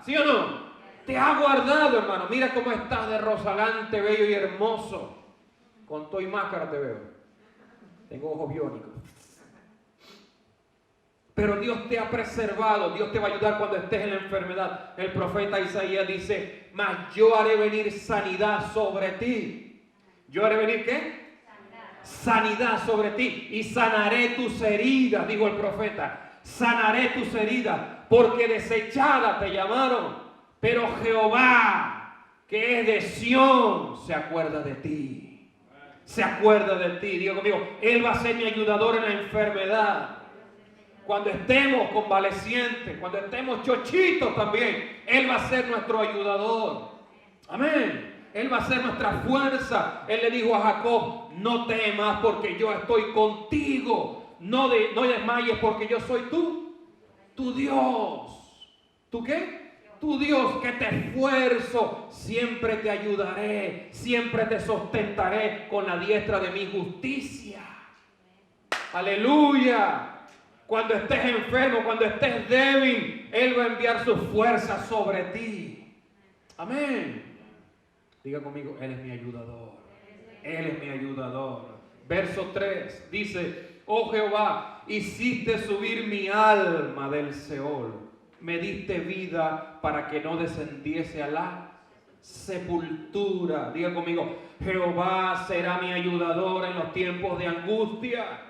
Speaker 1: ¿Sí o no? Te ha guardado, hermano. Mira cómo estás de rozagante, bello y hermoso. Con todo y máscara te veo. Tengo ojos biónicos. Pero Dios te ha preservado. Dios te va a ayudar cuando estés en la enfermedad. El profeta Isaías dice, mas yo haré venir sanidad sobre ti. ¿Yo haré venir qué? Sanidad sobre ti. Y sanaré tus heridas, dijo el profeta. Sanaré tus heridas, porque desechada te llamaron. Pero Jehová, que es de Sión, se acuerda de ti. Se acuerda de ti. Digo conmigo, Él va a ser mi ayudador en la enfermedad. Cuando estemos convalecientes, cuando estemos chochitos también, Él va a ser nuestro ayudador. Amén. Él va a ser nuestra fuerza. Él le dijo a Jacob, no temas porque yo estoy contigo. No desmayes porque yo soy tu Dios. ¿Tú qué? Tu Dios, que te esfuerzo, siempre te ayudaré, siempre te sustentaré con la diestra de mi justicia. Aleluya. Cuando estés enfermo, cuando estés débil, Él va a enviar su fuerza sobre ti. Amén. Diga conmigo, Él es mi ayudador. Él es mi ayudador. Verso 3 dice, oh Jehová, hiciste subir mi alma del Seol. Me diste vida para que no descendiese a la sepultura. Diga conmigo, Jehová será mi ayudador en los tiempos de angustia.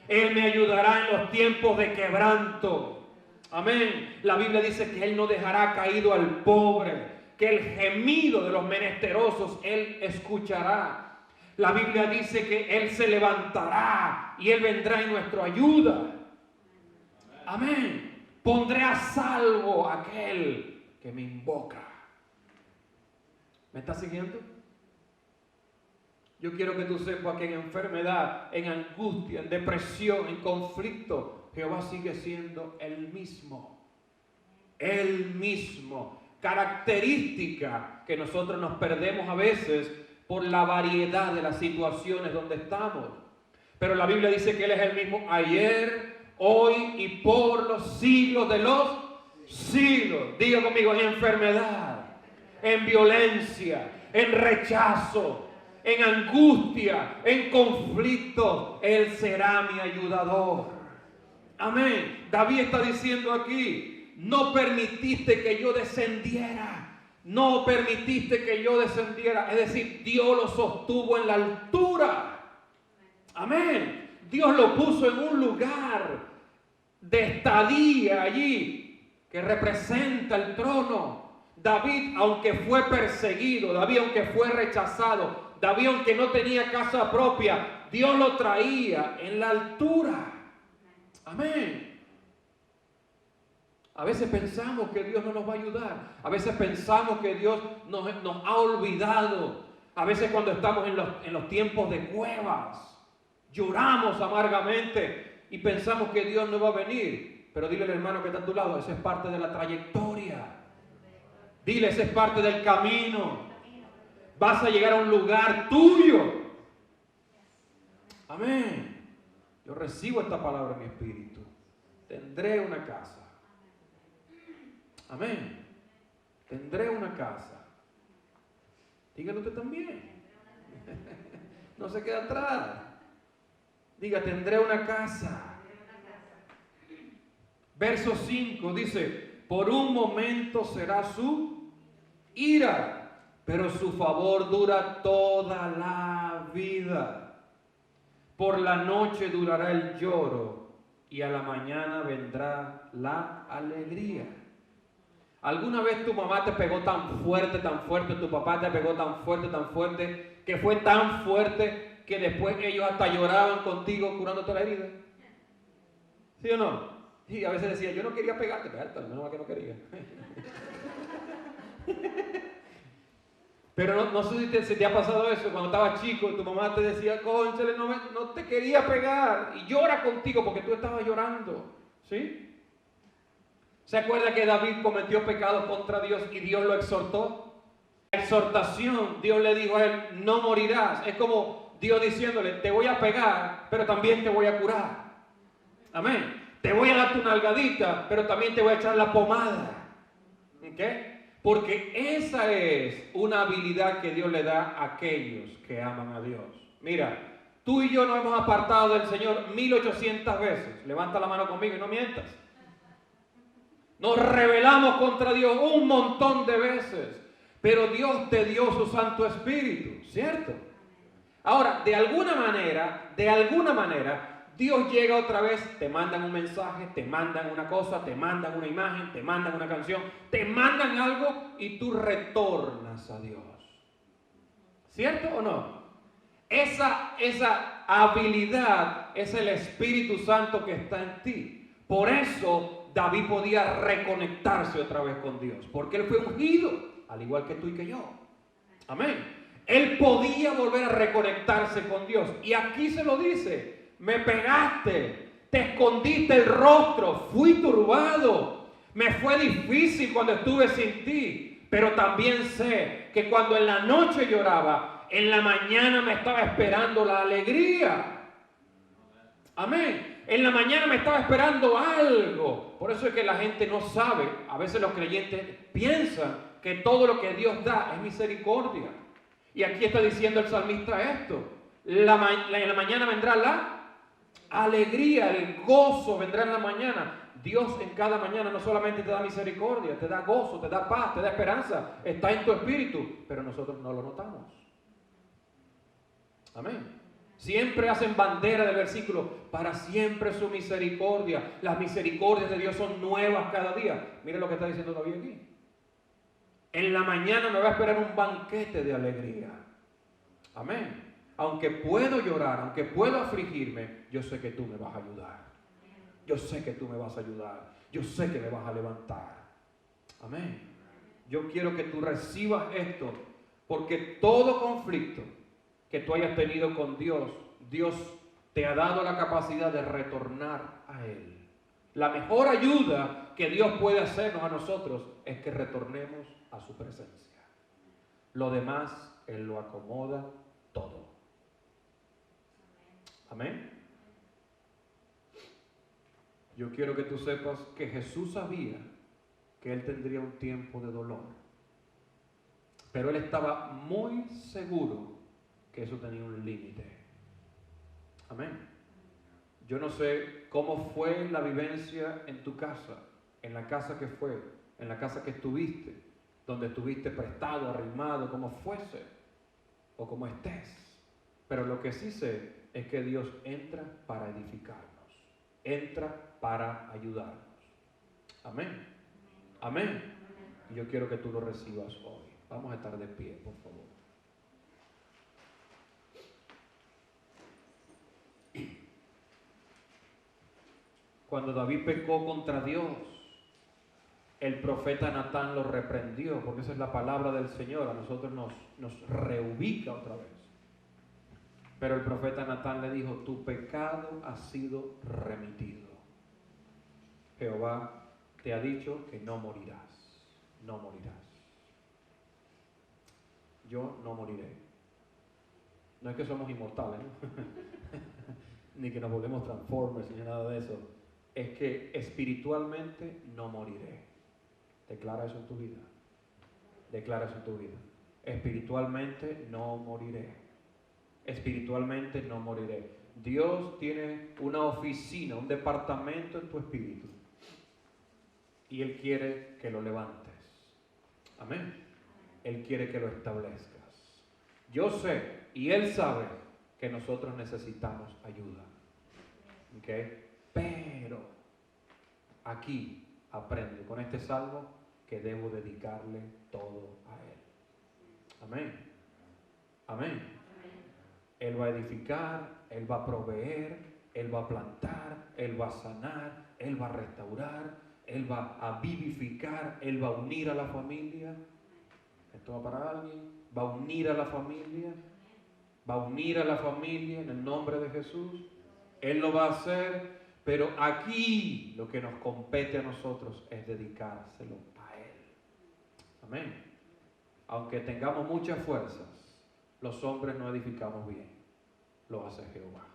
Speaker 1: Él me ayudará en los tiempos de quebranto. Amén. La Biblia dice que Él no dejará caído al pobre, que el gemido de los menesterosos Él escuchará. La Biblia dice que Él se levantará y Él vendrá en nuestra ayuda. Amén. Pondré a salvo a aquel que me invoca. ¿Me estás siguiendo? Yo quiero que tú sepas que en enfermedad, en angustia, en depresión, en conflicto, Jehová sigue siendo el mismo. El mismo. Característica que nosotros nos perdemos a veces por la variedad de las situaciones donde estamos. Pero la Biblia dice que Él es el mismo ayer, hoy y por los siglos de los siglos. Diga conmigo, en enfermedad, en violencia, en rechazo, en angustia, en conflicto, Él será mi ayudador. Amén. David está diciendo aquí, no permitiste que yo descendiera. No permitiste que yo descendiera. Es decir, Dios lo sostuvo en la altura. Amén. Dios lo puso en un lugar de estadía allí que representa el trono. David, aunque fue perseguido, David, aunque fue rechazado, David, aunque no tenía casa propia, Dios lo traía en la altura. Amén. A veces pensamos que Dios no nos va a ayudar. A veces pensamos que Dios nos ha olvidado. A veces cuando estamos en los tiempos de cuevas, lloramos amargamente y pensamos que Dios no va a venir. Pero dile al hermano que está a tu lado, esa es parte de la trayectoria. Dile, esa es parte del camino. Vas a llegar a un lugar tuyo. Amén. Yo recibo esta palabra en mi espíritu. Tendré una casa. Amén. Tendré una casa. Dígalo usted también. No se quede atrás. Diga, tendré una casa. Verso 5 dice, por un momento será su ira, pero su favor dura toda la vida. Por la noche durará el lloro y a la mañana vendrá la alegría. ¿Alguna vez tu mamá te pegó tan fuerte, tu papá te pegó tan fuerte, que fue tan fuerte que después ellos hasta lloraban contigo curándote la herida? ¿Sí o no? Y a veces decía, yo no quería pegarte, pero menos mal que no quería. Pero no sé si te ha pasado eso, cuando estabas chico, tu mamá te decía, cónchale, no te quería pegar, y llora contigo porque tú estabas llorando, ¿sí? ¿Se acuerda que David cometió pecados contra Dios y Dios lo exhortó? La exhortación, Dios le dijo a él, no morirás. Es como Dios diciéndole, te voy a pegar, pero también te voy a curar. Amén. Te voy a dar tu nalgadita, pero también te voy a echar la pomada. ¿Ok? Porque esa es una habilidad que Dios le da a aquellos que aman a Dios. Mira, tú y yo nos hemos apartado del Señor 1800 veces. Levanta la mano conmigo y no mientas. Nos rebelamos contra Dios un montón de veces, pero Dios te dio su Santo Espíritu, ¿cierto? Ahora, de alguna manera, Dios llega otra vez, te mandan un mensaje, te mandan una cosa, te mandan una imagen, te mandan una canción, te mandan algo y tú retornas a Dios. ¿Cierto o no? Esa habilidad es el Espíritu Santo que está en ti. Por eso David podía reconectarse otra vez con Dios, porque él fue ungido, al igual que tú y que yo. Amén. Él podía volver a reconectarse con Dios. Y aquí se lo dice, me pegaste, te escondiste el rostro, fui turbado, me fue difícil cuando estuve sin ti, pero también sé que cuando en la noche lloraba, en la mañana me estaba esperando la alegría. Amén. En la mañana me estaba esperando algo. Por eso es que la gente no sabe. A veces los creyentes piensan que todo lo que Dios da es misericordia. Y aquí está diciendo el salmista esto. En la mañana vendrá la alegría, el gozo vendrá en la mañana. Dios en cada mañana no solamente te da misericordia, te da gozo, te da paz, te da esperanza. Está en tu espíritu, pero nosotros no lo notamos. Amén. Siempre hacen bandera del versículo, para siempre su misericordia. Las misericordias de Dios son nuevas cada día. Mire lo que está diciendo David aquí. En la mañana me va a esperar un banquete de alegría. Amén. Aunque puedo llorar, aunque puedo afligirme, yo sé que tú me vas a ayudar. Yo sé que tú me vas a ayudar. Yo sé que me vas a levantar. Amén. Yo quiero que tú recibas esto, porque todo conflicto que tú hayas tenido con Dios, Dios te ha dado la capacidad de retornar a Él. La mejor ayuda que Dios puede hacernos a nosotros es que retornemos a su presencia. Lo demás, Él lo acomoda todo. Amén. Yo quiero que tú sepas que Jesús sabía que Él tendría un tiempo de dolor. Pero Él estaba muy seguro que eso tenía un límite. Amén. Yo no sé cómo fue la vivencia en tu casa, en la casa que fue, en la casa que estuviste, donde estuviste prestado, arrimado, como fuese, o como estés. Pero lo que sí sé es que Dios entra para edificarnos, entra para ayudarnos. Amén. Amén. Y yo quiero que tú lo recibas hoy. Vamos a estar de pie, por favor. Cuando David pecó contra Dios, el profeta Natán lo reprendió, porque esa es la palabra del Señor, a nosotros nos reubica otra vez. Pero el profeta Natán le dijo, tu pecado ha sido remitido. Jehová te ha dicho que no morirás, no morirás. Yo no moriré. No es que somos inmortales, ¿no? Ni que nos volvemos Transformers, ni nada de eso. Es que espiritualmente no moriré. Declara eso en tu vida. Declara eso en tu vida. Espiritualmente no moriré. Espiritualmente no moriré. Dios tiene una oficina, un departamento en tu espíritu. Y Él quiere que lo levantes. Amén. Él quiere que lo establezcas. Yo sé, y Él sabe, que nosotros necesitamos ayuda. ¿Ok? Pero aquí aprende con este salmo que debo dedicarle todo a Él. Amén. Amén. Él va a edificar, Él va a proveer, Él va a plantar, Él va a sanar, Él va a restaurar, Él va a vivificar, Él va a unir a la familia. ¿Esto va para alguien? Va a unir a la familia. Va a unir a la familia en el nombre de Jesús. Él lo va a hacer. Pero aquí lo que nos compete a nosotros es dedicárselo a Él. Amén. Aunque tengamos muchas fuerzas, los hombres no edificamos bien. Lo hace Jehová.